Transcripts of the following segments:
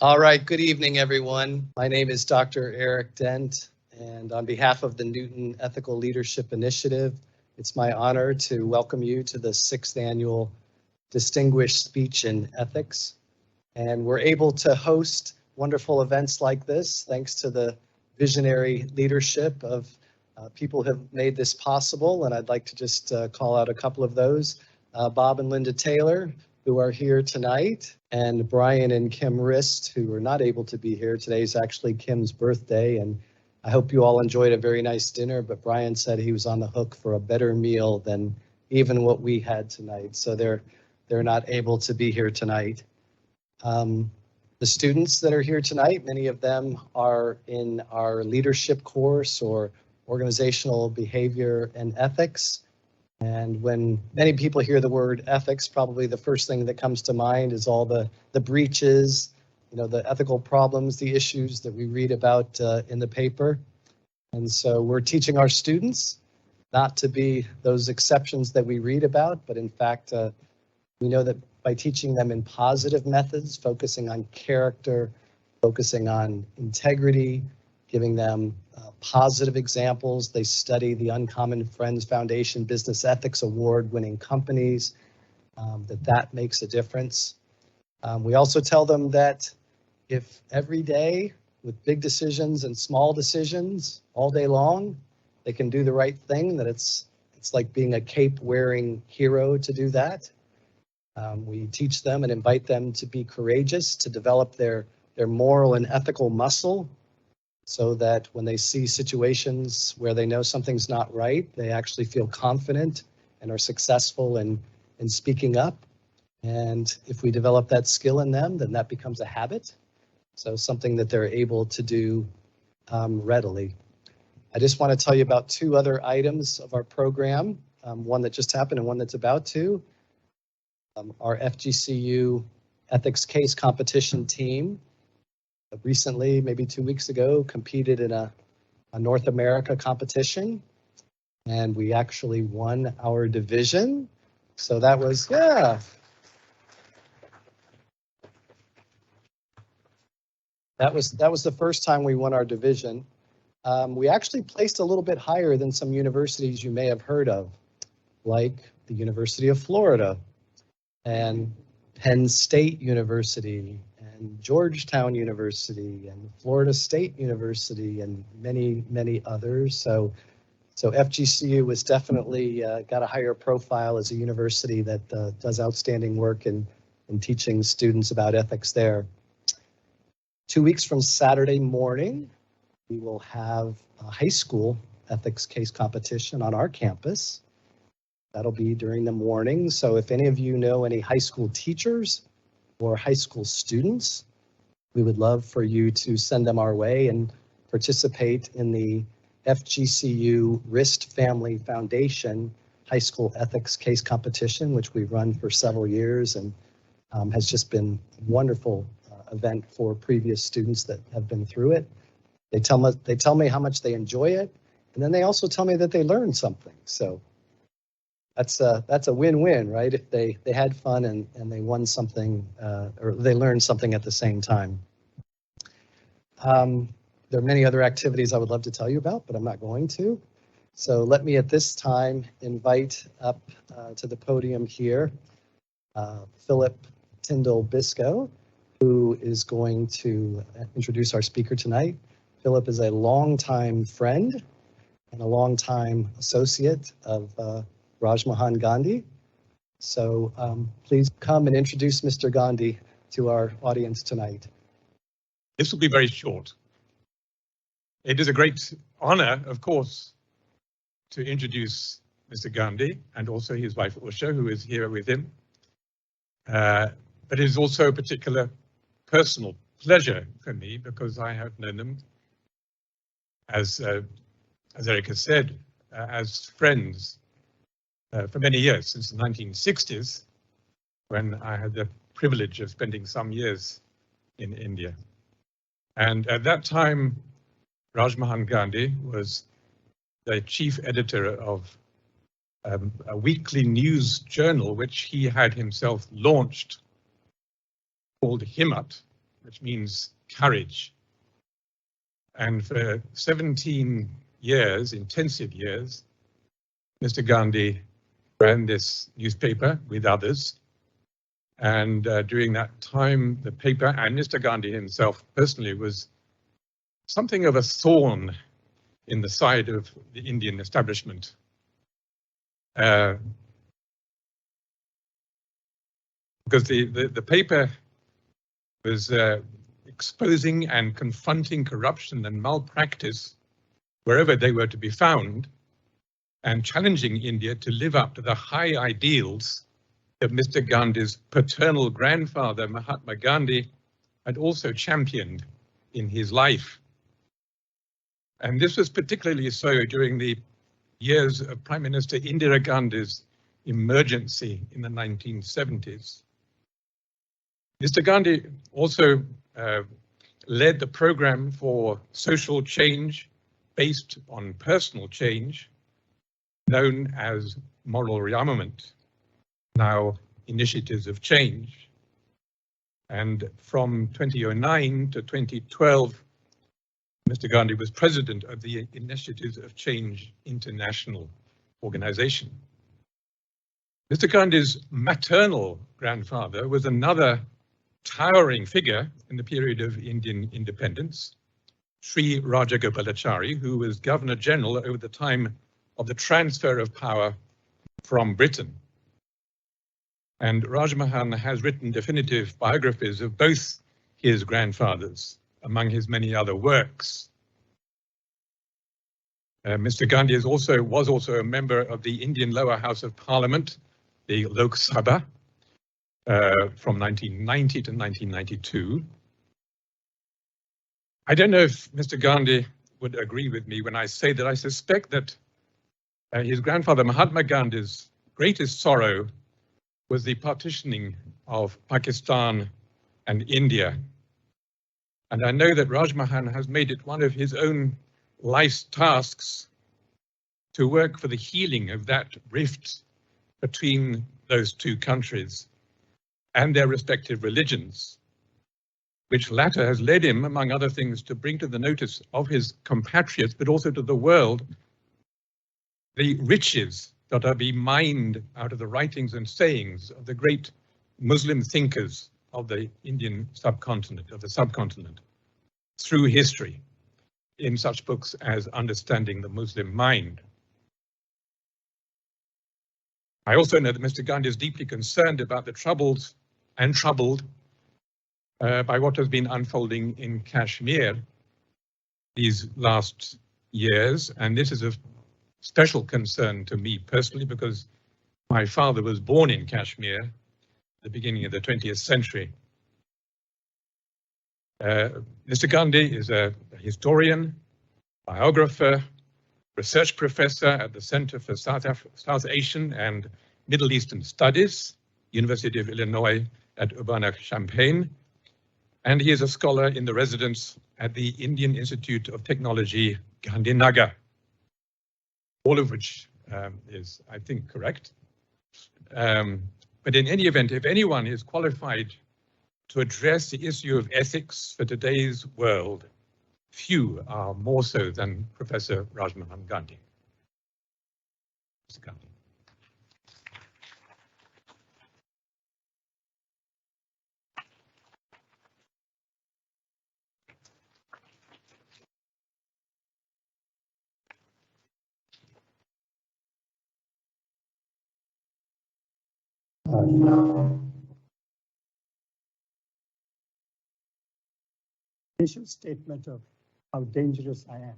All right, good evening, everyone. My name is Dr. Eric Dent, and on behalf of the Newton Ethical Leadership Initiative, it's my honor to welcome you to the 6th Annual Distinguished Speech in Ethics. And we're able to host wonderful events like this thanks to the visionary leadership of people who have made this possible, and I'd like to just call out a couple of those. Bob and Linda Taylor, who are here tonight, and Brian and Kim Rist, who are not able to be here. Today is actually Kim's birthday, and I hope you all enjoyed a very nice dinner, but Brian said he was on the hook for a better meal than even what we had tonight, so they're not able to be here tonight. The students that are here tonight, many of them are in our leadership course or organizational behavior and ethics. And when many people hear the word ethics, probably the first thing that comes to mind is all the breaches, the ethical problems, the issues that we read about in the paper. And so we're teaching our students not to be those exceptions that we read about, but in fact, we know that by teaching them in positive methods, focusing on character, focusing on integrity, giving them positive examples. They study the Uncommon Friends Foundation Business Ethics Award winning companies, that makes a difference. We also tell them that if every day with big decisions and small decisions all day long, they can do the right thing, that it's like being a cape-wearing hero to do that. We teach them and invite them to be courageous, to develop their moral and ethical muscle, so that when they see situations where they know something's not right, they actually feel confident and are successful in speaking up. And if we develop that skill in them, then that becomes a habit. So something that they're able to do readily. I just want to tell you about two other items of our program, one that just happened and one that's about to. Our FGCU ethics case competition team recently, maybe 2 weeks ago, competed in a North America competition, and we actually won our division. So that was, that was the first time we won our division. We actually placed a little bit higher than some universities you may have heard of, like the University of Florida and Penn State University and Georgetown University and Florida State University and many, many others. So FGCU was definitely got a higher profile as a university that does outstanding work in teaching students about ethics there. 2 weeks from Saturday morning, we will have a high school ethics case competition on our campus. That'll be during the morning. So if any of you know any high school teachers or high school students, we would love for you to send them our way and participate in the FGCU Rist Family Foundation High School Ethics Case Competition, which we've run for several years and has just been a wonderful event for previous students that have been through it. They tell me how much they enjoy it, and then they also tell me that they learned something. So that's a win-win, right? If they had fun and they won something or they learned something at the same time. There are many other activities I would love to tell you about, but I'm not going to. So let me at this time invite up to the podium here Philip Tyndall Biscoe, who is going to introduce our speaker tonight. Philip is a longtime friend and a longtime associate of Rajmohan Gandhi. So please come and introduce Mr. Gandhi to our audience tonight. This will be very short. It is a great honor, of course, to introduce Mr. Gandhi and also his wife Usha, who is here with him. But it is also a particular personal pleasure for me because I have known them, as Eric has said, as friends for many years, since the 1960s, when I had the privilege of spending some years in India. And at that time, Rajmohan Gandhi was the chief editor of a weekly news journal, which he had himself launched, called Himmat, which means courage. And for 17 years, intensive years, Mr. Gandhi ran this newspaper with others. And during that time, the paper and Mr. Gandhi himself personally was something of a thorn in the side of the Indian establishment. Because the paper was exposing and confronting corruption and malpractice wherever they were to be found, and challenging India to live up to the high ideals that Mr. Gandhi's paternal grandfather, Mahatma Gandhi, had also championed in his life. And this was particularly so during the years of Prime Minister Indira Gandhi's emergency in the 1970s. Mr. Gandhi also led the program for social change based on personal change, known as moral rearmament, now Initiatives of Change. And from 2009 to 2012, Mr. Gandhi was president of the Initiatives of Change International organization. Mr. Gandhi's maternal grandfather was another towering figure in the period of Indian independence, Sri Rajagopalachari, who was Governor General over the time of the transfer of power from Britain. And Rajmohan has written definitive biographies of both his grandfathers, among his many other works. Mr. Gandhi was also a member of the Indian Lower House of Parliament, the Lok Sabha, from 1990 to 1992. I don't know if Mr. Gandhi would agree with me when I say that I suspect that his grandfather Mahatma Gandhi's greatest sorrow was the partitioning of Pakistan and India. And I know that Rajmohan has made it one of his own life's tasks to work for the healing of that rift between those two countries and their respective religions, which latter has led him, among other things, to bring to the notice of his compatriots, but also to the world, the riches that are being mined out of the writings and sayings of the great Muslim thinkers of the Indian subcontinent, through history, in such books as Understanding the Muslim Mind. I also know that Mr. Gandhi is deeply concerned about the troubled by what has been unfolding in Kashmir these last years, and this is of special concern to me personally because my father was born in Kashmir at the beginning of the 20th century. Mr. Gandhi is a historian, biographer, research professor at the Center for South Asian and Middle Eastern Studies, University of Illinois at Urbana-Champaign, and he is a scholar in the residence at the Indian Institute of Technology, Gandhinagar, all of which is, I think, correct. But in any event, if anyone is qualified to address the issue of ethics for today's world, few are more so than Professor Rajmohan Gandhi. Mr. Gandhi. Initial statement of how dangerous I am.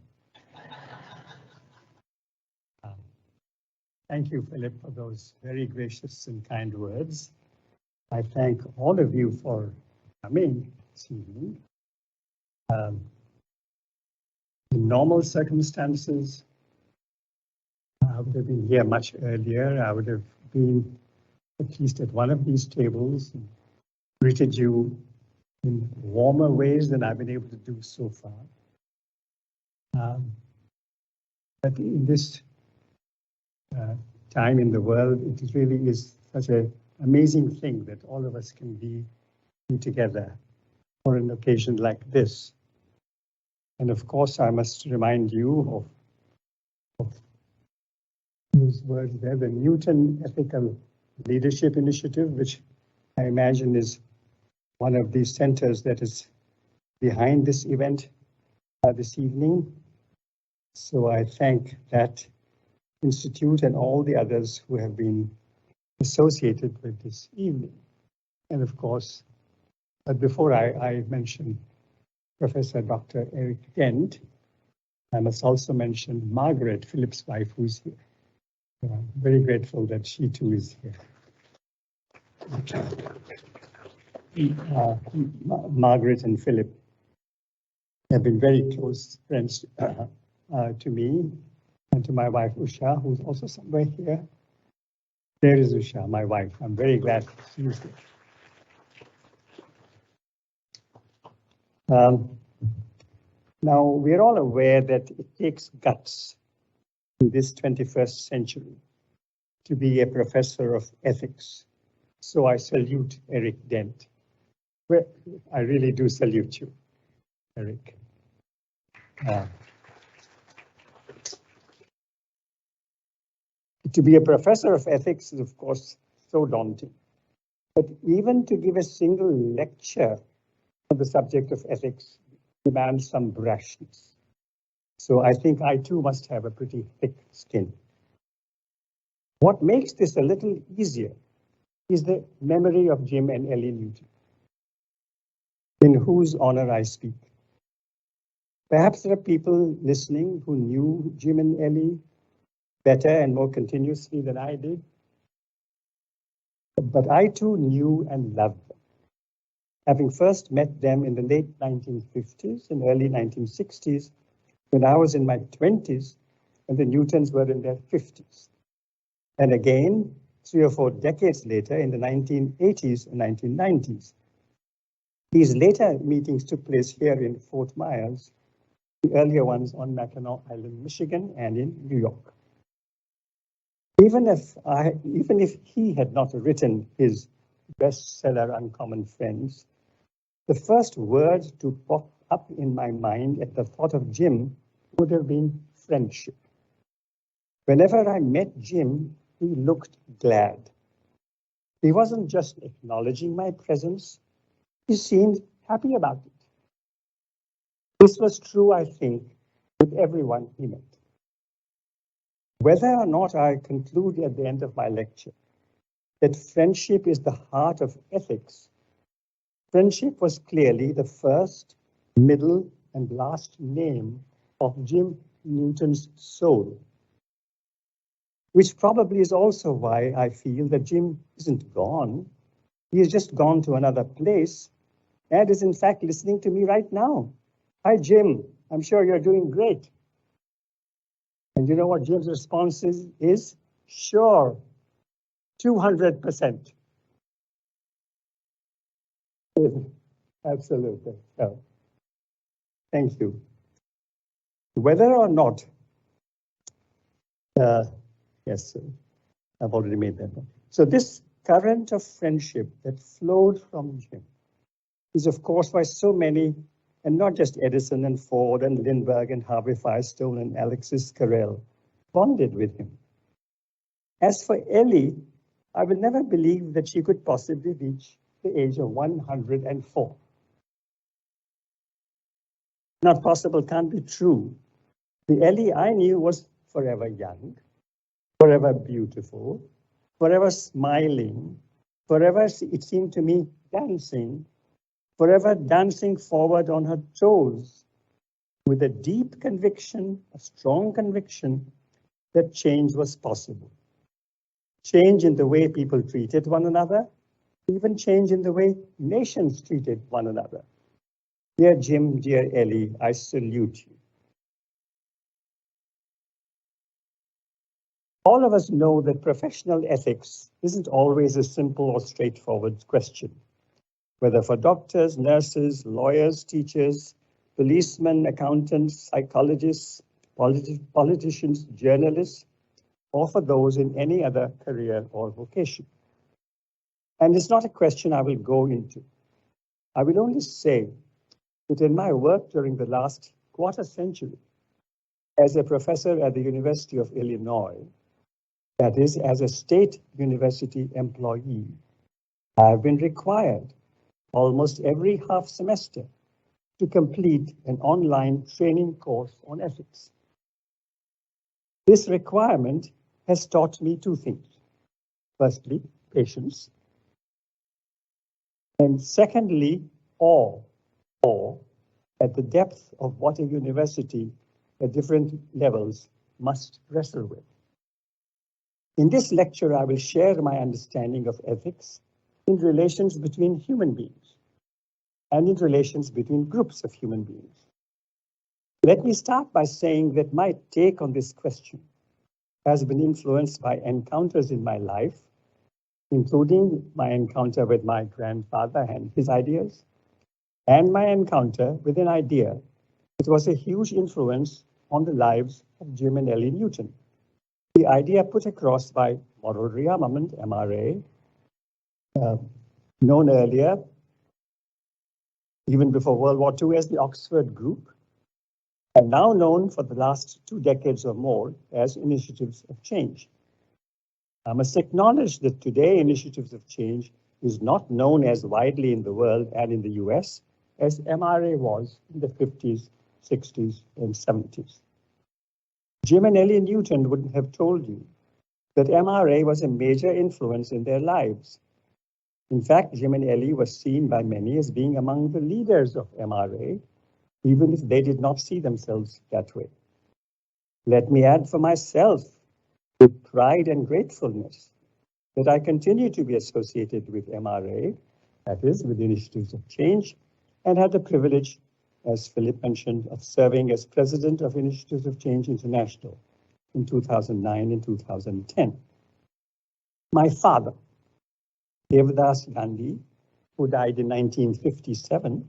Thank you, Philip, for those very gracious and kind words. I thank all of you for coming this evening. In normal circumstances, I would have been here much earlier. I would have been at least at one of these tables and greeted you in warmer ways than I've been able to do so far. But in this time in the world, it really is such an amazing thing that all of us can be together for an occasion like this. And of course, I must remind you of those words there, the Newton Ethical Leadership Initiative, which I imagine is one of the centers that is behind this event this evening. So I thank that institute and all the others who have been associated with this evening. And of course, but before I mention Professor Dr. Eric Dent, I must also mention Margaret, Philip's wife, who's here. I'm very grateful that she too is here. Margaret and Philip have been very close friends to me and to my wife Usha, who's also somewhere here. There is Usha, my wife. I'm very glad she's here. Now, we're all aware that it takes guts in this 21st century to be a professor of ethics. So I salute Eric Dent. Well, I really do salute you, Eric. To be a professor of ethics is, of course, so daunting. But even to give a single lecture on the subject of ethics demands some brashness. So I think I too must have a pretty thick skin. What makes this a little easier is the memory of Jim and Ellie Newton, in whose honor I speak. Perhaps there are people listening who knew Jim and Ellie better and more continuously than I did. But I too knew and loved them, having first met them in the late 1950s and early 1960s, when I was in my 20s and the Newtons were in their 50s. And again, 3 or 4 decades later in the 1980s and 1990s. These later meetings took place here in Fort Myers, the earlier ones on Mackinac Island, Michigan, and in New York. Even if he had not written his bestseller Uncommon Friends, the first word to pop up in my mind at the thought of Jim would have been friendship. Whenever I met Jim, he looked glad. He wasn't just acknowledging my presence, he seemed happy about it. This was true, I think, with everyone he met. Whether or not I conclude at the end of my lecture that friendship is the heart of ethics, friendship was clearly the first, middle, and last name of Jim Newton's soul, which probably is also why I feel that Jim isn't gone. He has just gone to another place and is in fact listening to me right now. Hi, Jim. I'm sure you're doing great. And you know what Jim's response is? Sure, 200%. Absolutely. So, thank you. Whether or not, yes, I've already made that one. So this current of friendship that flowed from Jim is of course why so many, and not just Edison and Ford and Lindbergh and Harvey Firestone and Alexis Carrel, bonded with him. As for Ellie, I will never believe that she could possibly reach the age of 104. Not possible, can't be true. The Ellie I knew was forever young, forever beautiful, forever smiling, forever, it seemed to me, dancing, forever dancing forward on her toes, with a deep conviction, a strong conviction that change was possible. Change in the way people treated one another, even change in the way nations treated one another. Dear Jim, dear Ellie, I salute you. All of us know that professional ethics isn't always a simple or straightforward question. Whether for doctors, nurses, lawyers, teachers, policemen, accountants, psychologists, politicians, journalists, or for those in any other career or vocation. And it's not a question I will go into. I will only say that in my work during the last quarter century as a professor at the University of Illinois, that is, as a state university employee, I have been required almost every half semester to complete an online training course on ethics. This requirement has taught me two things. Firstly, patience. And secondly, awe at the depth of what a university at different levels must wrestle with. In this lecture, I will share my understanding of ethics in relations between human beings and in relations between groups of human beings. Let me start by saying that my take on this question has been influenced by encounters in my life, including my encounter with my grandfather and his ideas, and my encounter with an idea that was a huge influence on the lives of Jim and Ellie Newton. The idea put across by Moral Rearmament, MRA, known earlier, even before World War II, as the Oxford Group, and now known for the last 2 decades or more as Initiatives of Change. I must acknowledge that today Initiatives of Change is not known as widely in the world and in the US as MRA was in the 50s, 60s, and 70s. Jim and Ellie Newton would have told you that MRA was a major influence in their lives. In fact, Jim and Ellie were seen by many as being among the leaders of MRA, even if they did not see themselves that way. Let me add for myself, with pride and gratefulness, that I continue to be associated with MRA, that is, with Initiatives of Change, and had the privilege, as Philip mentioned, of serving as president of Initiatives of Change International in 2009 and 2010. My father, Devdas Gandhi, who died in 1957,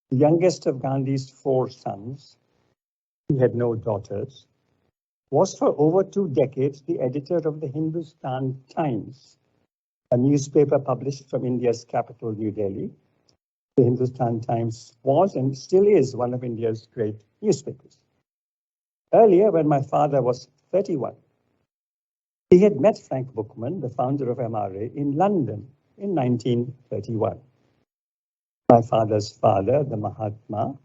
the youngest of Gandhi's 4 sons, he had no daughters, was for over 2 decades the editor of the Hindustan Times, a newspaper published from India's capital, New Delhi. The Hindustan Times was and still is one of India's great newspapers. Earlier, when my father was 31, he had met Frank Bookman, the founder of MRA, in London in 1931. My father's father, the Mahatma,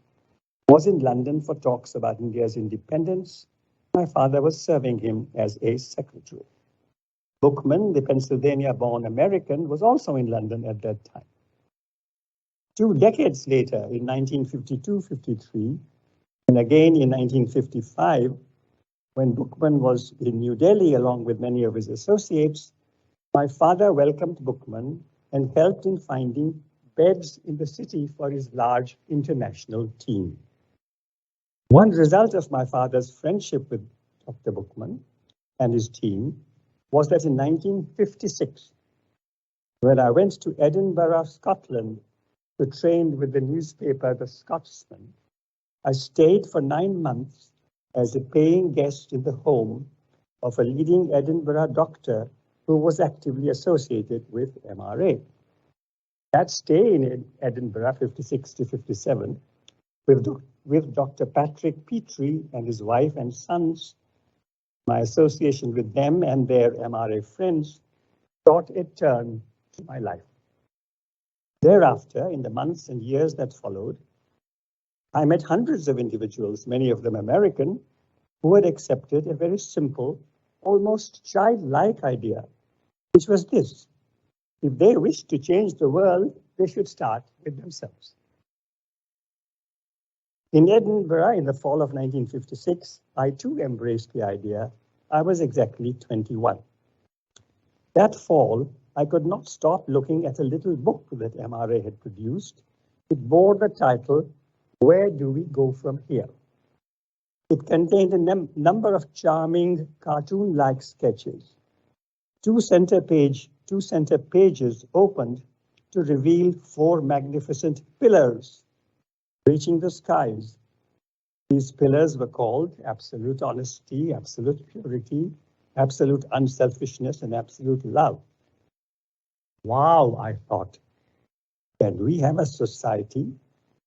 was in London for talks about India's independence. My father was serving him as a secretary. Bookman, the Pennsylvania-born American, was also in London at that time. 2 decades later, in 1952-53, and again in 1955, when Bookman was in New Delhi along with many of his associates, my father welcomed Bookman and helped in finding beds in the city for his large international team. One result of my father's friendship with Dr. Bookman and his team was that in 1956, when I went to Edinburgh, Scotland, to train with the newspaper The Scotsman, I stayed for 9 months as a paying guest in the home of a leading Edinburgh doctor who was actively associated with MRA. That stay in Edinburgh, 56 to 57, with Dr. Patrick Petrie and his wife and sons, my association with them and their MRA friends brought a turn to my life. Thereafter, in the months and years that followed, I met hundreds of individuals, many of them American, who had accepted a very simple, almost childlike idea, which was this: if they wished to change the world, they should start with themselves. In Edinburgh, in the fall of 1956, I too embraced the idea. I was exactly 21. That fall, I could not stop looking at a little book that MRA had produced. It bore the title, Where Do We Go From Here? It contained a number of charming cartoon-like sketches. Two center pages opened to reveal 4 magnificent pillars reaching the skies. These pillars were called absolute honesty, absolute purity, absolute unselfishness, and absolute love. Wow, I thought. Can we have a society,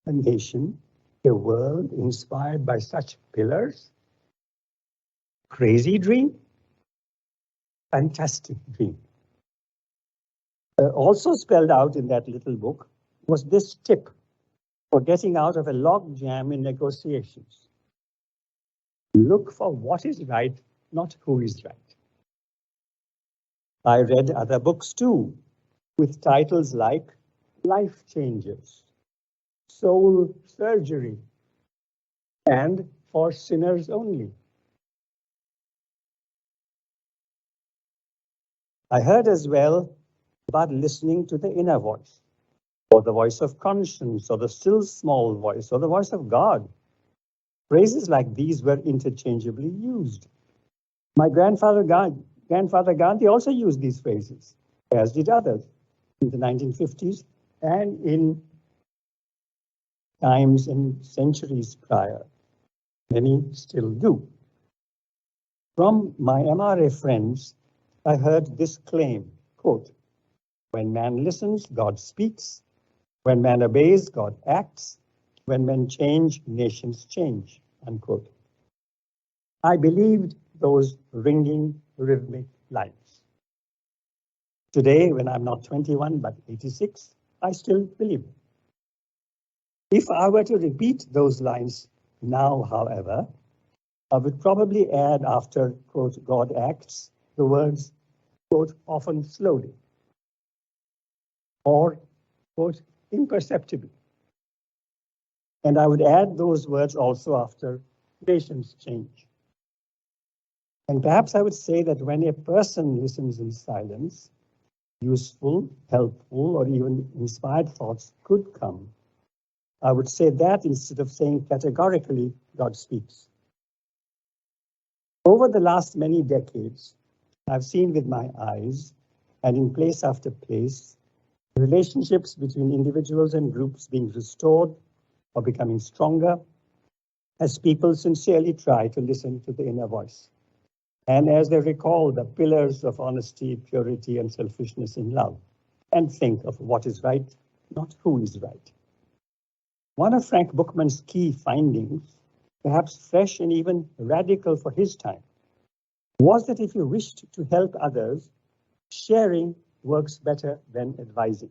a nation, a world inspired by such pillars? Crazy dream? Fantastic dream. Also spelled out in that little book was this tip for getting out of a log jam in negotiations. Look for what is right, not who is right. I read other books too, with titles like Life Changers, Soul Surgery, and For Sinners Only. I heard as well about listening to the inner voice, or the voice of conscience, or the still small voice, or the voice of God. Phrases like these were interchangeably used. My grandfather Gandhi also used these phrases, as did others in the 1950s and in times and centuries prior. Many still do. From my MRA friends, I heard this claim, quote, when man listens, God speaks. When man obeys, God acts. When men change, nations change, unquote. I believed those ringing rhythmic lines. Today, when I'm not 21, but 86, I still believe them. If I were to repeat those lines now, however, I would probably add after, quote, God acts, the words, quote, often slowly, or, quote, imperceptibly. And I would add those words also after nations change. And perhaps I would say that when a person listens in silence, useful, helpful, or even inspired thoughts could come. I would say that instead of saying categorically, God speaks. Over the last many decades, I've seen with my eyes, and in place after place, relationships between individuals and groups being restored or becoming stronger as people sincerely try to listen to the inner voice. And as they recall the pillars of honesty, purity, and selfishness in love, and think of what is right, not who is right. One of Frank Bookman's key findings, perhaps fresh and even radical for his time, was that if you wished to help others, sharing works better than advising.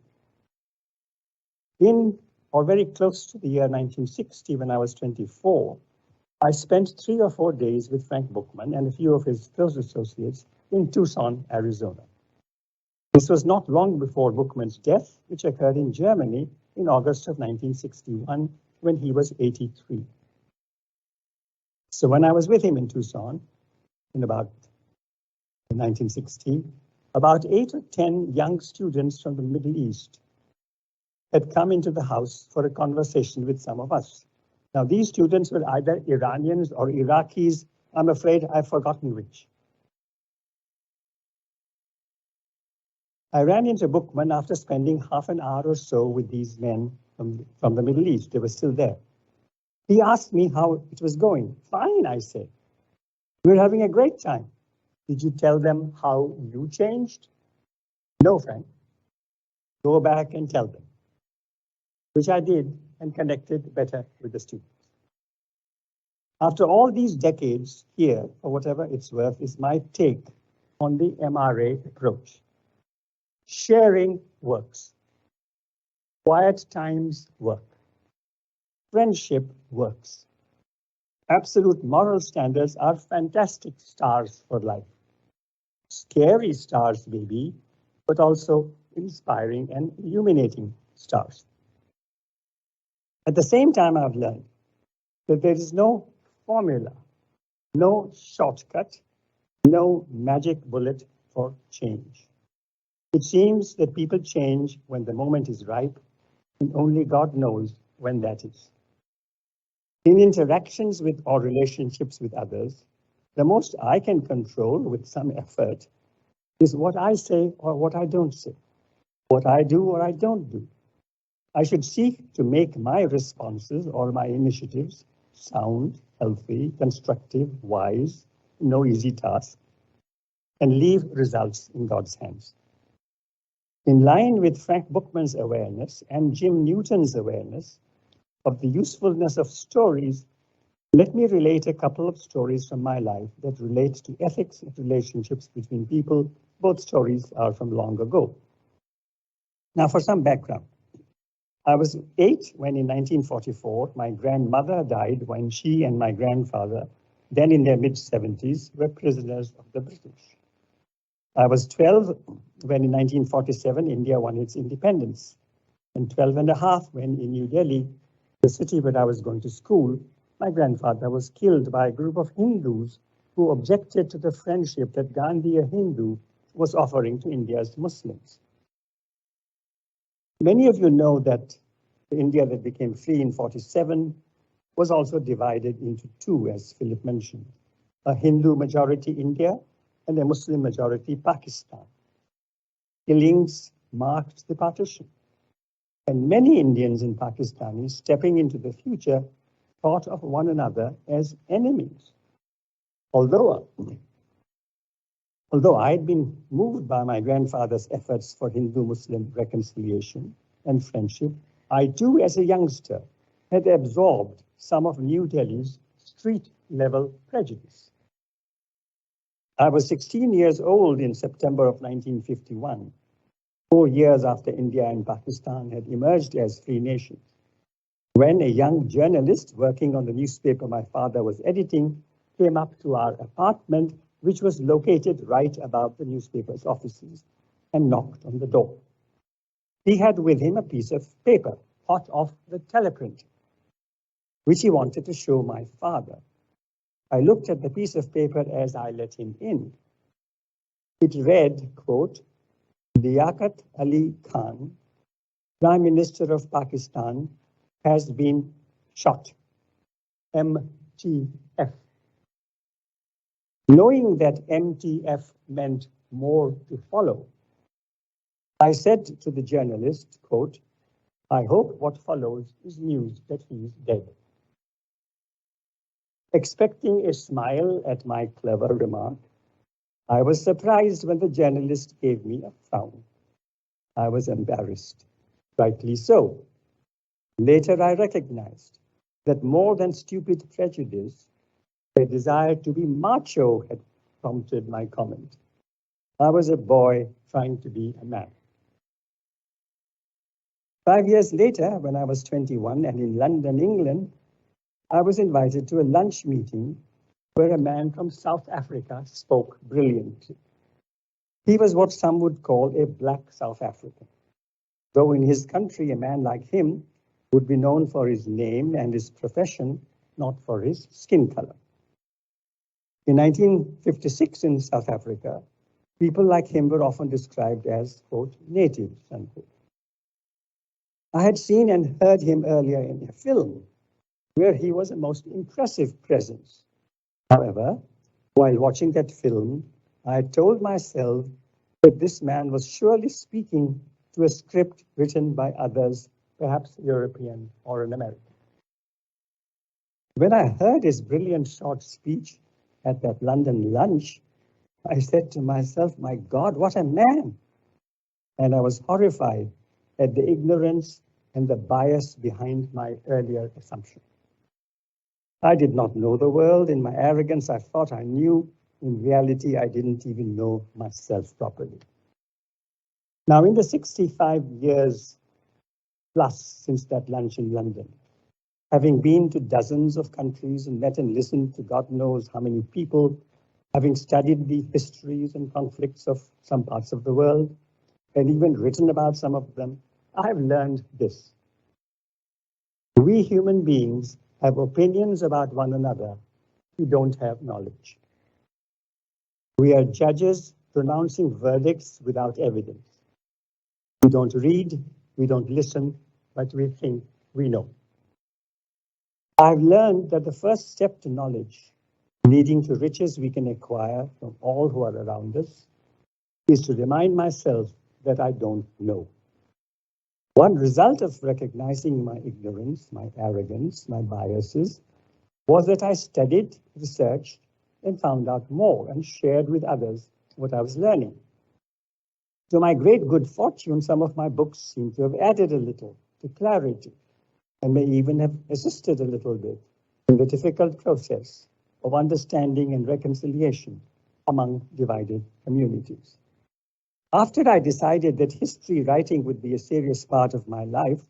In or very close to the year 1960, when I was 24, I spent 3 or 4 days with Frank Bookman and a few of his close associates in Tucson, Arizona. This was not long before Bookman's death, which occurred in Germany in August of 1961, when he was 83. So when I was with him in Tucson, in about 1960, about 8 or 10 young students from the Middle East had come into the house for a conversation with some of us. Now, these students were either Iranians or Iraqis. I'm afraid I've forgotten which. I ran into Bookman after spending half an hour or so with these men from the Middle East. They were still there. He asked me how it was going. Fine, I said. We're having a great time. Did you tell them how you changed? No, Frank. Go back and tell them. Which I did and connected better with the students. After all these decades, here, for whatever it's worth, is my take on the MRA approach. Sharing works. Quiet times work. Friendship works. Absolute moral standards are fantastic stars for life. Scary stars maybe, but also inspiring and illuminating stars. At the same time, I've learned that there is no formula, no shortcut, no magic bullet for change. It seems that people change when the moment is ripe, and only God knows when that is. In interactions with or relationships with others, the most I can control with some effort is what I say or what I don't say, what I do or I don't do. I should seek to make my responses or my initiatives sound, healthy, constructive, wise, no easy task, and leave results in God's hands. In line with Frank Bookman's awareness and Jim Newton's awareness of the usefulness of stories, let me relate a couple of stories from my life that relate to ethics and relationships between people. Both stories are from long ago. Now, for some background. I was 8 when in 1944, my grandmother died when she and my grandfather, then in their mid-70s, were prisoners of the British. I was 12 when in 1947, India won its independence, and 12 and a half when in New Delhi, the city where I was going to school, my grandfather was killed by a group of Hindus who objected to the friendship that Gandhi, a Hindu, was offering to India's Muslims. Many of you know that the India that became free in 47 was also divided into two, as Philip mentioned, a Hindu majority India and a Muslim majority Pakistan. Killings marked the partition, and many Indians and Pakistanis stepping into the future thought of one another as enemies. Although I had been moved by my grandfather's efforts for Hindu-Muslim reconciliation and friendship, I too, as a youngster, had absorbed some of New Delhi's street-level prejudice. I was 16 years old in September of 1951, 4 years after India and Pakistan had emerged as free nations, when a young journalist working on the newspaper my father was editing came up to our apartment, which was located right above the newspaper's offices, and knocked on the door. He had with him a piece of paper, hot off the teleprinter, which he wanted to show my father. I looked at the piece of paper as I let him in. It read, quote, Liaquat Ali Khan, Prime Minister of Pakistan, has been shot. MTF. Knowing that MTF meant more to follow, I said to the journalist, quote, I hope what follows is news that he is dead. Expecting a smile at my clever remark, I was surprised when the journalist gave me a frown. I was embarrassed, rightly so. Later, I recognized that more than stupid prejudice, a desire to be macho had prompted my comment. I was a boy trying to be a man. 5 years later, when I was 21 and in London, England, I was invited to a lunch meeting where a man from South Africa spoke brilliantly. He was what some would call a black South African, though in his country, a man like him would be known for his name and his profession, not for his skin color. In 1956 in South Africa, people like him were often described as, quote, natives, unquote. I had seen and heard him earlier in a film where he was a most impressive presence. However, while watching that film, I told myself that this man was surely speaking to a script written by others, perhaps European or an American. When I heard his brilliant short speech at that London lunch, I said to myself, my God, what a man! And I was horrified at the ignorance and the bias behind my earlier assumption. I did not know the world. In my arrogance, I thought I knew. In reality, I didn't even know myself properly. Now, in the 65 years plus since that lunch in London, having been to dozens of countries and met and listened to God knows how many people, having studied the histories and conflicts of some parts of the world, and even written about some of them, I have learned this. We human beings have opinions about one another. We don't have knowledge. We are judges pronouncing verdicts without evidence. We don't read, we don't listen, but we think we know. I've learned that the first step to knowledge, leading to riches we can acquire from all who are around us, is to remind myself that I don't know. One result of recognizing my ignorance, my arrogance, my biases, was that I studied, researched, and found out more and shared with others what I was learning. To my great good fortune, some of my books seem to have added a little to clarity and may even have assisted a little bit in the difficult process of understanding and reconciliation among divided communities. After I decided that history writing would be a serious part of my life,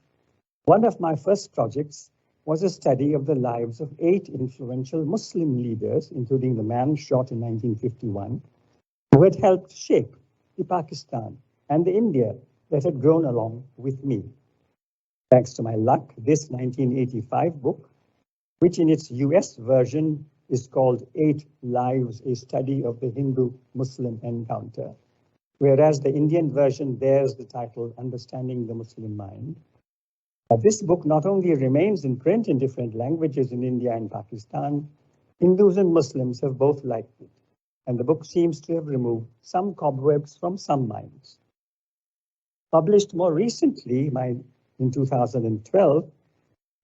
one of my first projects was a study of the lives of 8 influential Muslim leaders, including the man shot in 1951, who had helped shape the Pakistan and the India that had grown along with me. Thanks to my luck, this 1985 book, which in its US version is called 8 Lives, a Study of the Hindu-Muslim Encounter, whereas the Indian version bears the title Understanding the Muslim Mind. This book not only remains in print in different languages in India and Pakistan, Hindus and Muslims have both liked it, and the book seems to have removed some cobwebs from some minds. Published more recently, in 2012,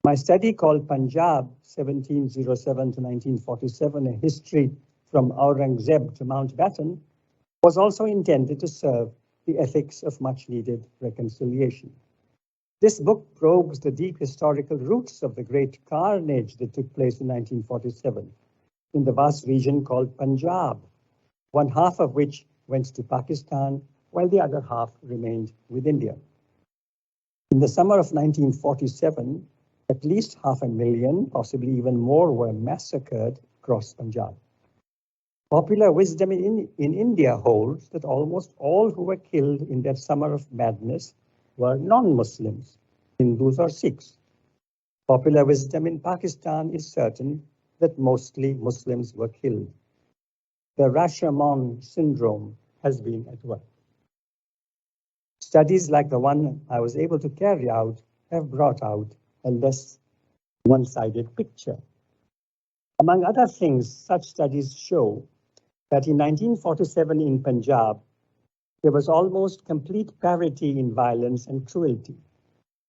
my study called Punjab 1707 to 1947, a history from Aurangzeb to Mountbatten, was also intended to serve the ethics of much needed reconciliation. This book probes the deep historical roots of the great carnage that took place in 1947 in the vast region called Punjab, one half of which went to Pakistan, while the other half remained with India. In the summer of 1947, at least 500,000, possibly even more, were massacred across Punjab. Popular wisdom in India holds that almost all who were killed in that summer of madness were non-Muslims, Hindus or Sikhs. Popular wisdom in Pakistan is certain that mostly Muslims were killed. The Rashomon syndrome has been at work. Studies like the one I was able to carry out have brought out a less one-sided picture. Among other things, such studies show that in 1947 in Punjab, there was almost complete parity in violence and cruelty,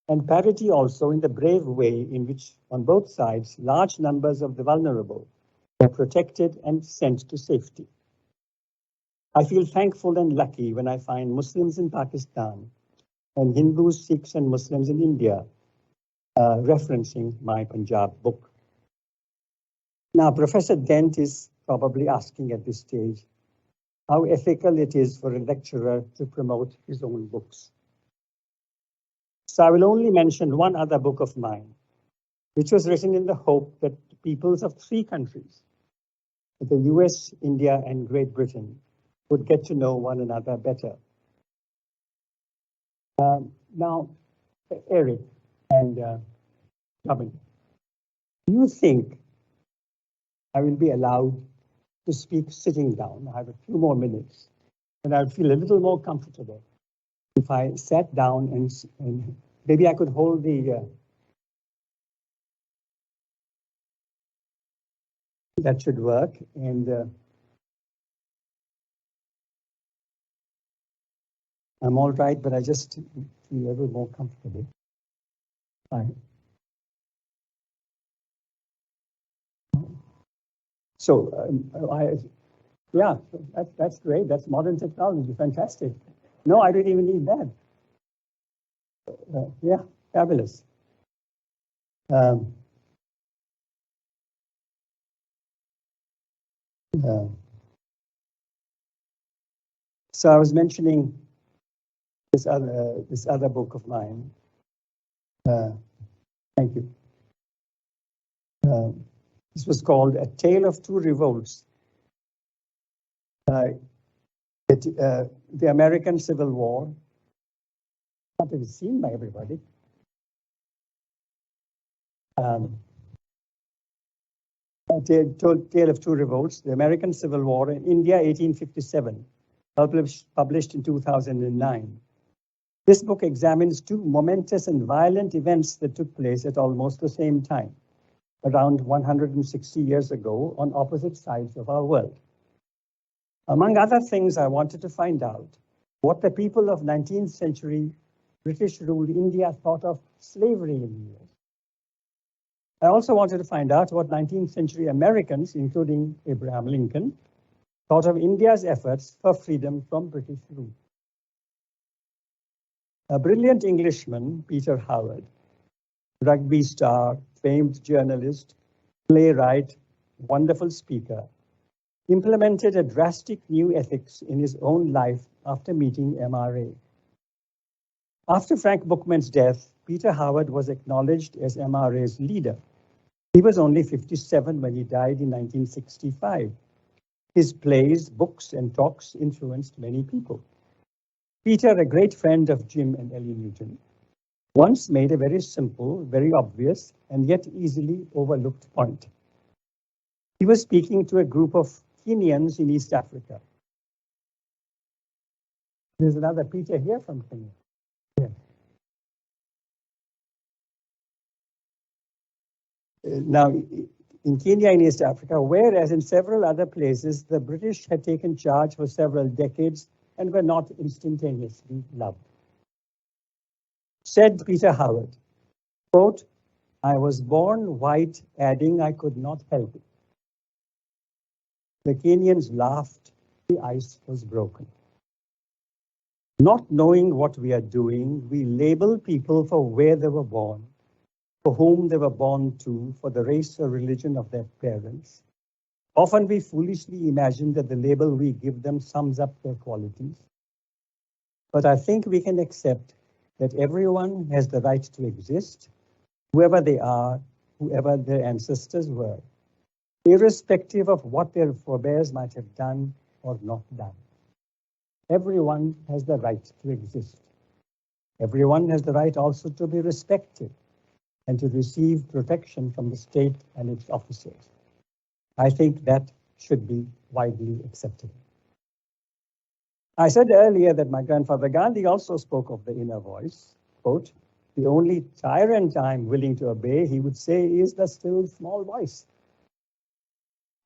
and parity also in the brave way in which, on both sides, large numbers of the vulnerable were protected and sent to safety. I feel thankful and lucky when I find Muslims in Pakistan and Hindus, Sikhs, and Muslims in India referencing my Punjab book. Now, Professor Dent is probably asking at this stage how ethical it is for a lecturer to promote his own books. So I will only mention one other book of mine, which was written in the hope that the peoples of 3 countries, the US, India, and Great Britain, would get to know one another better. Now, Eric and Robin, do you think I will be allowed to speak sitting down? I have a few more minutes, and I would feel a little more comfortable if I sat down and maybe I could hold the, that should work. And I'm all right, but I just feel a little more comfortable. Fine. So, yeah, that's great. That's modern technology. Fantastic. No, I don't even need that. Yeah, fabulous. So I was mentioning this other book of mine. Thank you. This was called A Tale of Two Revolts. The American Civil War. Not to be seen by everybody. A Tale of Two Revolts, The American Civil War in India, 1857, published in 2009. This book examines 2 momentous and violent events that took place at almost the same time, around 160 years ago, on opposite sides of our world. Among other things, I wanted to find out what the people of 19th century British-ruled India thought of slavery in the US. I also wanted to find out what 19th century Americans, including Abraham Lincoln, thought of India's efforts for freedom from British rule. A brilliant Englishman, Peter Howard, rugby star, famed journalist, playwright, wonderful speaker, implemented a drastic new ethics in his own life after meeting MRA. After Frank Bookman's death, Peter Howard was acknowledged as MRA's leader. He was only 57 when he died in 1965. His plays, books, and talks influenced many people. Peter, a great friend of Jim and Ellie Newton, once made a very simple, very obvious, and yet easily overlooked point. He was speaking to a group of Kenyans in East Africa. There's another Peter here from Kenya. Yeah. Now, in Kenya in East Africa, whereas in several other places, the British had taken charge for several decades and were not instantaneously loved. Said Peter Howard, quote, "I was born white," adding, "I could not help it." The Kenyans laughed, the ice was broken. Not knowing what we are doing, we label people for where they were born, for whom they were born to, for the race or religion of their parents. Often we foolishly imagine that the label we give them sums up their qualities. But I think we can accept that everyone has the right to exist, whoever they are, whoever their ancestors were, irrespective of what their forebears might have done or not done. Everyone has the right to exist. Everyone has the right also to be respected and to receive protection from the state and its officers. I think that should be widely accepted. I said earlier that my grandfather Gandhi also spoke of the inner voice. Quote, "The only tyrant I'm willing to obey," he would say, "is the still small voice."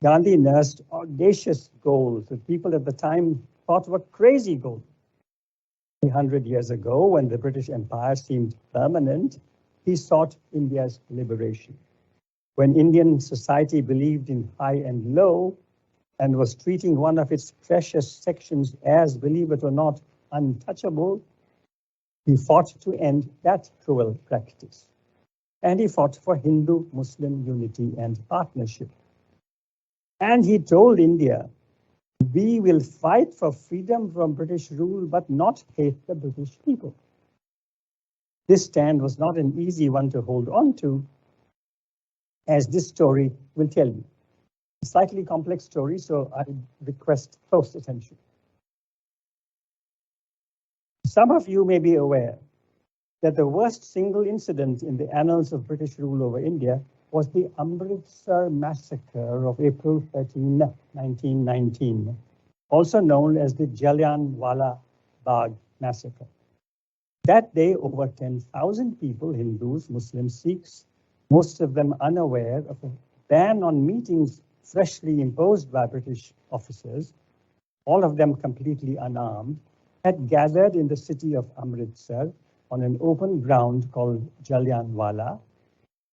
Gandhi nursed audacious goals that people at the time thought were crazy goals. 300 years ago, when the British Empire seemed permanent, he sought India's liberation. When Indian society believed in high and low and was treating one of its precious sections as, believe it or not, untouchable, he fought to end that cruel practice. And he fought for Hindu-Muslim unity and partnership. And he told India, "We will fight for freedom from British rule, but not hate the British people." This stand was not an easy one to hold on to, as this story will tell you. A slightly complex story, so I request close attention. Some of you may be aware that the worst single incident in the annals of British rule over India was the Amritsar Massacre of April 13, 1919, also known as the Jallianwala Bagh Massacre. That day, over 10,000 people, Hindus, Muslims, Sikhs, most of them unaware of a ban on meetings freshly imposed by British officers, all of them completely unarmed, had gathered in the city of Amritsar on an open ground called Jallianwala,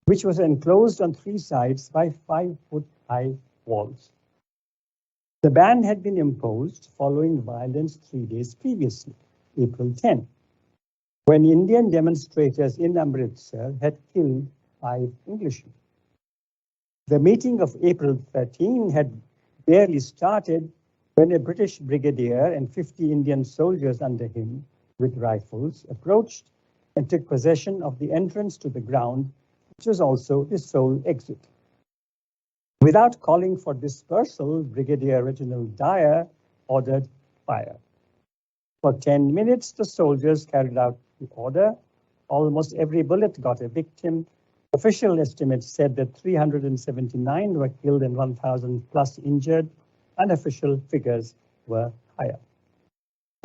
which was enclosed on three sides by 5-foot-high walls. The ban had been imposed following violence 3 days previously, April 10, when Indian demonstrators in Amritsar had killed 5 Englishmen. The meeting of April 13 had barely started when a British brigadier and 50 Indian soldiers under him with rifles approached and took possession of the entrance to the ground, which was also his sole exit. Without calling for dispersal, Brigadier Reginald Dyer ordered fire. For 10 minutes, the soldiers carried out the order. Almost every bullet got a victim. Official estimates said that 379 were killed and 1,000 plus injured. Unofficial figures were higher.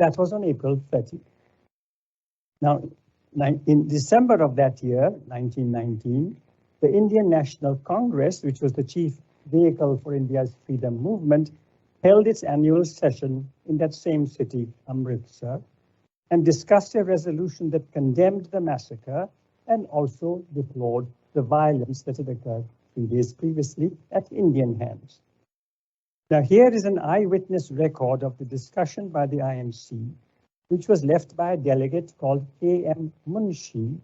That was on April 30. Now, in December of that year, 1919, the Indian National Congress, which was the chief vehicle for India's freedom movement, held its annual session in that same city, Amritsar, and discussed a resolution that condemned the massacre and also deplored the violence that had occurred 3 days previously at Indian hands. Now, here is an eyewitness record of the discussion by the INC which was left by a delegate called K.M. Munshi,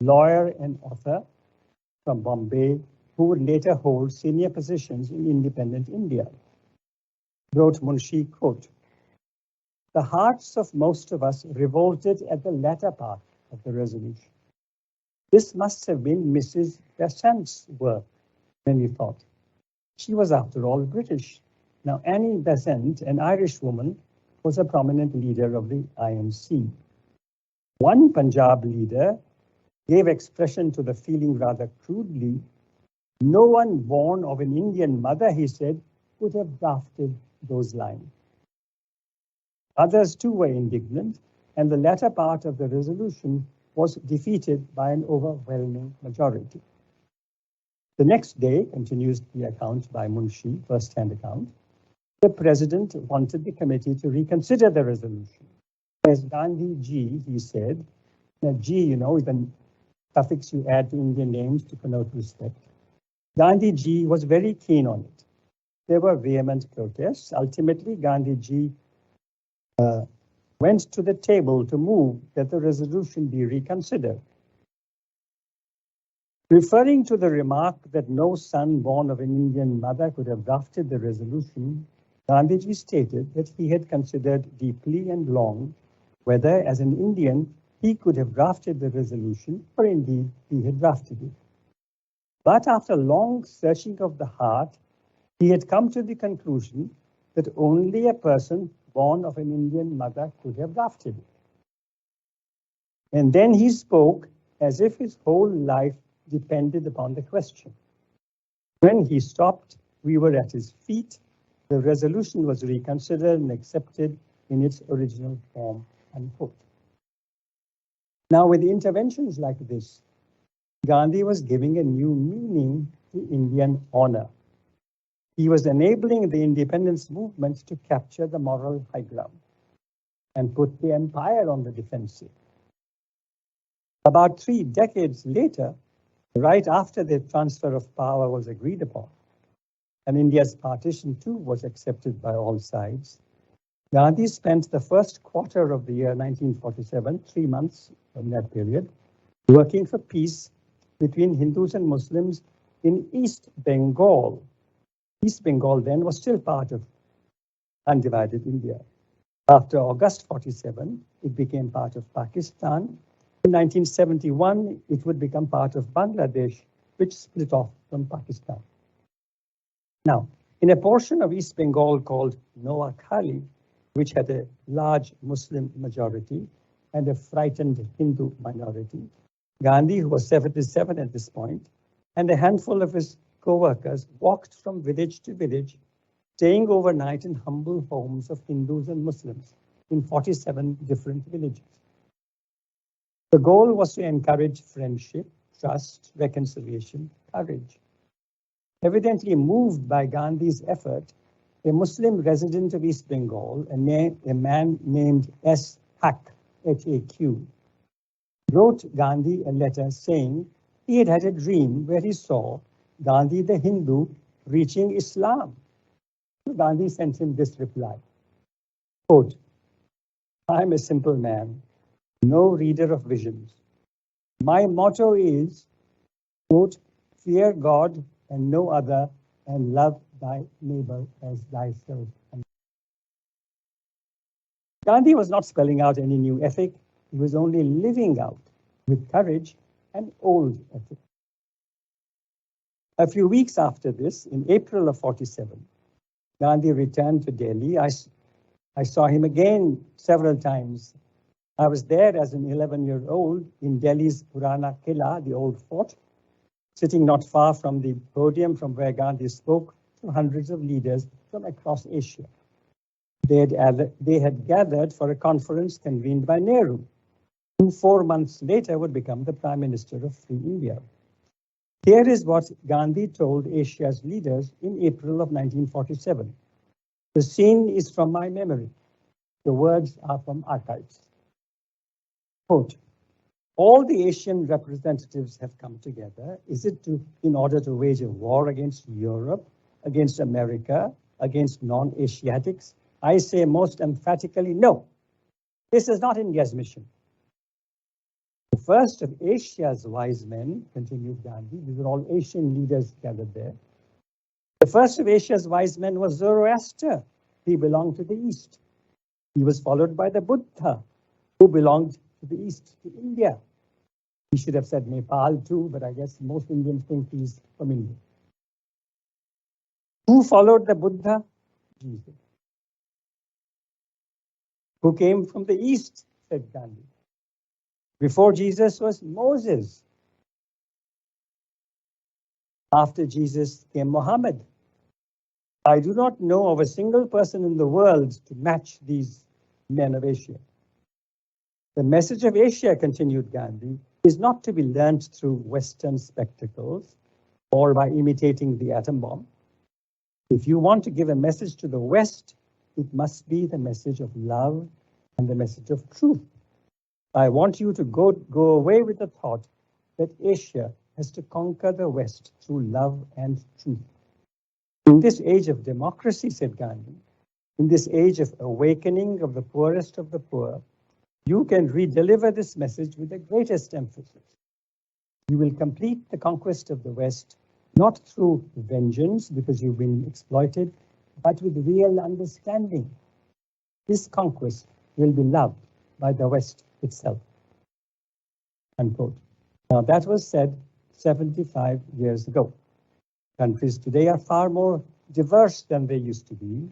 lawyer and author from Bombay, who would later hold senior positions in independent India. Wrote Munshi, quote, "The hearts of most of us revolted at the latter part of the resolution. This must have been Mrs. Besant's work," many thought. She was, after all, British. Now, Annie Besant, an Irish woman, was a prominent leader of the INC. One Punjab leader gave expression to the feeling rather crudely. "No one born of an Indian mother," he said, "would have drafted those lines." Others too were indignant, and the latter part of the resolution was defeated by an overwhelming majority. The next day, continues the account by Munshi, first-hand account, the president wanted the committee to reconsider the resolution. As Gandhi Ji, he said, now Ji, you know, is the suffix you add to Indian names to connote respect. Gandhi Ji was very keen on it. There were vehement protests. Ultimately, Gandhi Ji went to the table to move that the resolution be reconsidered. Referring to the remark that no son born of an Indian mother could have drafted the resolution, Gandhiji stated that he had considered deeply and long whether, as an Indian, he could have drafted the resolution, or indeed he had drafted it. But after long searching of the heart, he had come to the conclusion that only a person born of an Indian mother could have drafted it. And then he spoke as if his whole life depended upon the question. When he stopped, we were at his feet. The resolution was reconsidered and accepted in its original form, unquote. Now, with interventions like this, Gandhi was giving a new meaning to Indian honor. He was enabling the independence movement to capture the moral high ground and put the empire on the defensive. About 3 decades later, right after the transfer of power was agreed upon, and India's partition too was accepted by all sides, Gandhi spent the first quarter of the year 1947, 3 months in that period, working for peace between Hindus and Muslims in East Bengal. East Bengal then was still part of undivided India. After August 47, it became part of Pakistan. In 1971, it would become part of Bangladesh, which split off from Pakistan. Now, in a portion of East Bengal called Noakhali, which had a large Muslim majority and a frightened Hindu minority, Gandhi, who was 77 at this point, and a handful of his co-workers walked from village to village, staying overnight in humble homes of Hindus and Muslims in 47 different villages. The goal was to encourage friendship, trust, reconciliation, courage. Evidently moved by Gandhi's effort, a Muslim resident of East Bengal, a man named S. Haq, H-A-Q, wrote Gandhi a letter saying he had had a dream where he saw Gandhi the Hindu reaching Islam. So Gandhi sent him this reply, quote, "I'm a simple man, no reader of visions. My motto is, quote, fear God and no other, and love thy neighbor as thyself." Gandhi was not spelling out any new ethic. He was only living out with courage an old ethic. A few weeks after this, in April of 47, Gandhi returned to Delhi. I saw him again several times. I was there as an 11-year-old in Delhi's Purana Killa, the old fort, sitting not far from the podium from where Gandhi spoke to hundreds of leaders from across Asia. They had gathered for a conference convened by Nehru, who 4 months later would become the Prime Minister of Free India. Here is what Gandhi told Asia's leaders in April of 1947. The scene is from my memory. The words are from archives. Quote, all the Asian representatives have come together. Is it in order to wage a war against Europe, against America, against non-Asiatics? I say most emphatically no. This is not India's mission. The first of Asia's wise men, continued Gandhi, these are all Asian leaders gathered there. The first of Asia's wise men was Zoroaster. He belonged to the East. He was followed by the Buddha, who belonged to the East, to India. He should have said Nepal too, but I guess most Indians think he's from India. Who followed the Buddha? Jesus. Who came from the East, said Gandhi. Before Jesus was Moses. After Jesus came Muhammad. I do not know of a single person in the world to match these men of Asia. The message of Asia, continued Gandhi, is not to be learnt through Western spectacles or by imitating the atom bomb. If you want to give a message to the West, it must be the message of love and the message of truth. I want you to go away with the thought that Asia has to conquer the West through love and truth. In this age of democracy, said Gandhi, in this age of awakening of the poorest of the poor, you can redeliver this message with the greatest emphasis. You will complete the conquest of the West, not through vengeance because you've been exploited, but with real understanding. This conquest will be loved by the West itself. Unquote. Now that was said 75 years ago. Countries today are far more diverse than they used to be,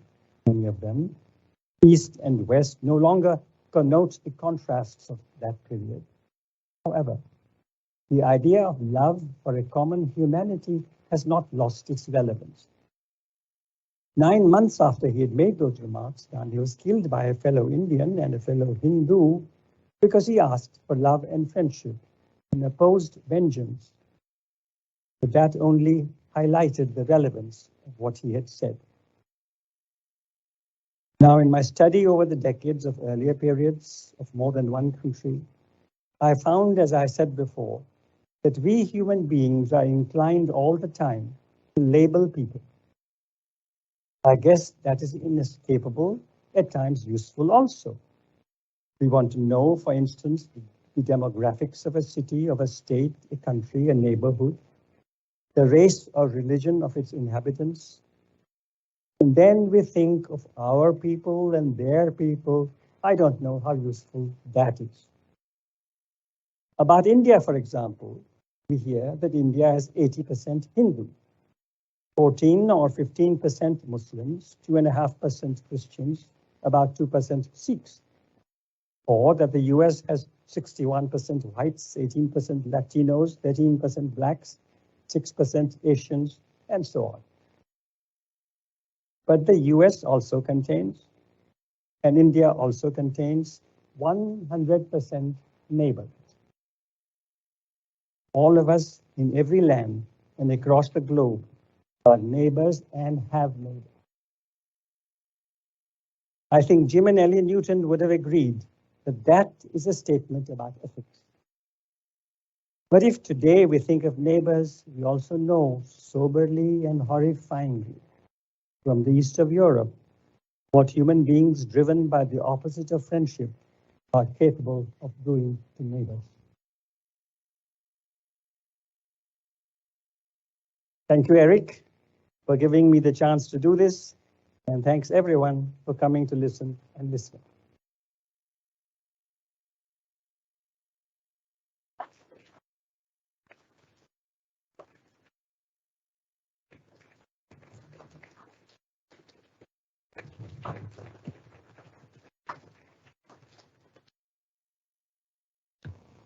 many of them. East and West no longer connote the contrasts of that period. However, the idea of love for a common humanity has not lost its relevance. 9 months after he had made those remarks, Gandhi was killed by a fellow Indian and a fellow Hindu because he asked for love and friendship and opposed vengeance. But that only highlighted the relevance of what he had said. Now, in my study over the decades of earlier periods of more than one country, I found, as I said before, that we human beings are inclined all the time to label people. I guess that is inescapable, at times useful also. We want to know, for instance, the demographics of a city, of a state, a country, a neighborhood, the race or religion of its inhabitants. And then we think of our people and their people. I don't know how useful that is. About India, for example, we hear that India has 80% Hindu, 14 or 15% Muslims, 2.5% Christians, about 2% Sikhs. Or that the US has 61% whites, 18% Latinos, 13% blacks, 6% Asians, and so on. But the US also contains, and India also contains, 100% neighbors. All of us in every land and across the globe are neighbors and have neighbors. I think Jim and Ellie Newton would have agreed that that is a statement about ethics. But if today we think of neighbors, we also know soberly and horrifyingly from the east of Europe what human beings driven by the opposite of friendship are capable of doing to neighbors. Thank you, Eric, for giving me the chance to do this. And thanks everyone for coming to listen and listening.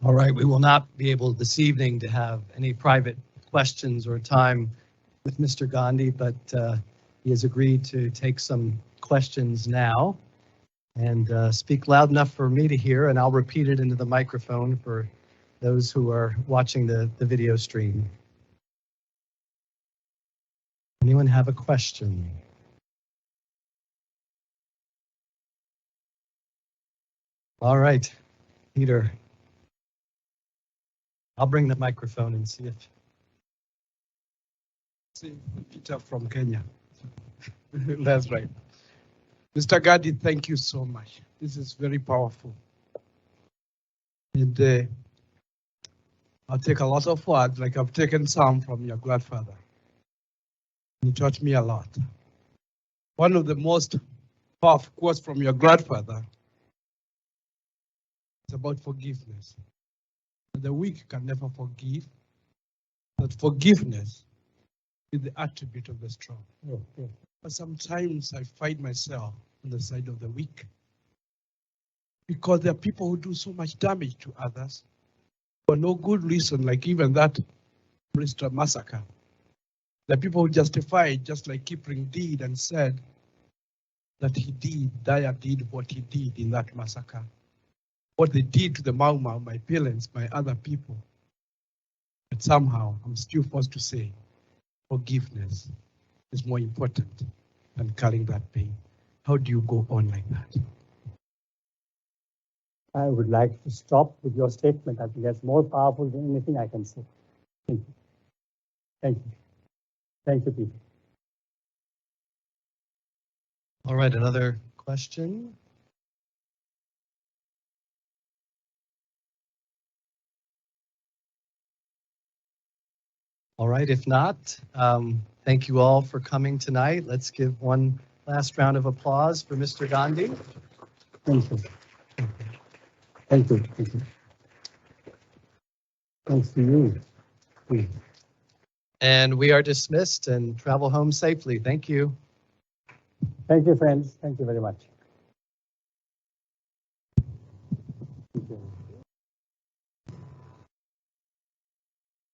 All right, we will not be able this evening to have any private questions or time with Mr. Gandhi, but he has agreed to take some questions now and speak loud enough for me to hear, and I'll repeat it into the microphone for those who are watching the video stream. Anyone have a question? All right, Peter. I'll bring the microphone and see if. Peter from Kenya. That's right. Mr. Gandhi, thank you so much. This is very powerful. And I'll take a lot of words, like I've taken some from your grandfather. He taught me a lot. One of the most powerful quotes from your grandfather is about forgiveness. The weak can never forgive, but forgiveness is the attribute of the strong. But sometimes I find myself on the side of the weak because there are people who do so much damage to others for no good reason, like even that Amritsar Massacre. The people who justify it, just like Kipling did and said that Dyer did what he did in that massacre. What they did to the Mau Mau, my parents, my other people. But somehow I'm still forced to say forgiveness is more important than carrying that pain. How do you go on like that? I would like to stop with your statement. I think that's more powerful than anything I can say. Thank you. Thank you. Thank you, Peter. All right, another question? All right, if not, thank you all for coming tonight. Let's give one last round of applause for Mr. Gandhi. Thank you. Thank you. Thank you. Thanks to you. And we are dismissed and travel home safely. Thank you. Thank you, friends. Thank you very much.